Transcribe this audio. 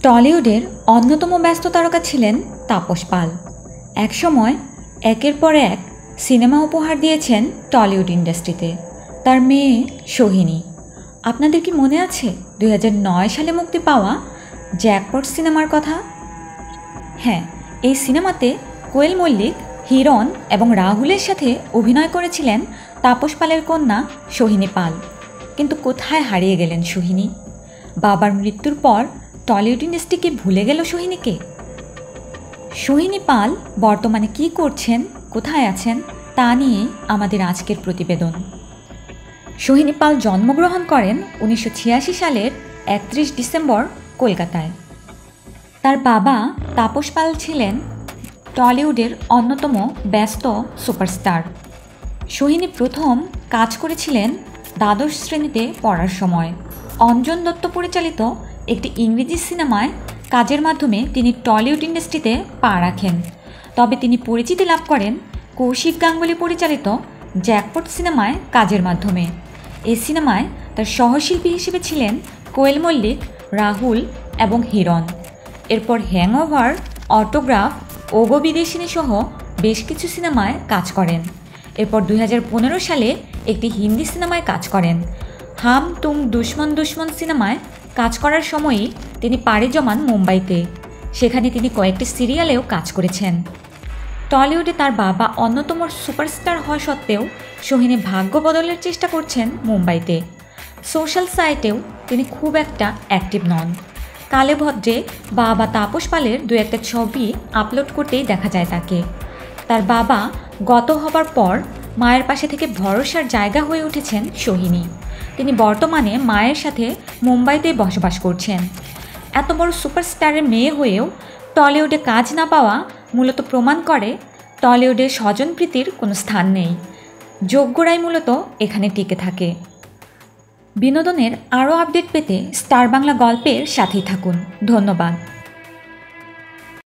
টলিউডের অন্যতম ব্যস্ত তারকা ছিলেন তাপস পাল। একসময় একের পর এক সিনেমা উপহার দিয়েছেন টলিউড ইন্ডাস্ট্রিতে। তার মেয়ে সোহিনী। আপনাদের কি মনে আছে 2009 সালে মুক্তি পাওয়া জ্যাকপট সিনেমার কথা? হ্যাঁ, এই সিনেমাতে কোয়েল মল্লিক, হিরণ এবং রাহুলের সাথে অভিনয় করেছিলেন তাপস পালের কন্যা সোহিনী পাল। কিন্তু কোথায় হারিয়ে গেলেন সোহিনী? বাবার মৃত্যুর পর টলিউড ইন্ডাস্ট্রি কি ভুলে গেল সোহিনীকে? সোহিনী পাল বর্তমানে কি করছেন, কোথায় আছেন, তা নিয়ে আমাদের আজকের প্রতিবেদন। সোহিনী পাল জন্মগ্রহণ করেন 1986 সালের 31 ডিসেম্বর কলকাতায়। তার বাবা তাপস পাল ছিলেন টলিউডের অন্যতম ব্যস্ত সুপারস্টার। সোহিনী প্রথম কাজ করেছিলেন দ্বাদশ শ্রেণীতে পড়ার সময়। অঞ্জন দত্ত পরিচালিত একটি ইংরেজি সিনেমায় কাজের মাধ্যমে তিনি টলিউড ইন্ডাস্ট্রিতে পা রাখেন। তবে তিনি পরিচিতি লাভ করেন কৌশিক গাঙ্গুলি পরিচালিত জ্যাকপট সিনেমায় কাজের মাধ্যমে। এই সিনেমায় তার সহশিল্পী হিসেবে ছিলেন কোয়েল মল্লিক, রাহুল এবং হিরণ। এরপর হ্যাংওভার, অটোগ্রাফ, ওগো বিদেশিনী সহ বেশ কিছু সিনেমায় কাজ করেন। এরপর 2015 সালে একটি হিন্দি সিনেমায় কাজ করেন। হাম তুম দুশ্মন দুশ্মন সিনেমায় কাজ করার সময়ই তিনি পাড়ি জমান মুম্বাইতে। সেখানে তিনি কয়েকটি সিরিয়ালেও কাজ করেছেন। টলিউডে তার বাবা অন্যতম সুপারস্টার হওয়া সত্ত্বেও সোহিনী ভাগ্য বদলের চেষ্টা করছেন মুম্বাইতে। সোশ্যাল সাইটেও তিনি খুব একটা অ্যাক্টিভ নন। কালে ভদ্রে বাবা তাপস পালের দু একটা ছবি আপলোড করতেই দেখা যায় তাকে। তার বাবা গত হবার পর মায়ের পাশে থেকে ভরসার জায়গা হয়ে উঠেছেন সোহিনী। তিনি বর্তমানে মায়ের সাথে মুম্বাইতে বসবাস করছেন। এত বড় সুপারস্টারের মেয়ে হয়েও টলিউডে কাজ না পাওয়া মূলত প্রমাণ করে টলিউডে স্বজনপ্রীতির কোনো স্থান নেই। যোগ্যরাই মূলত এখানে টিকে থাকে। বিনোদনের আরও আপডেট পেতে স্টার বাংলা গল্পের সাথেই থাকুন। ধন্যবাদ।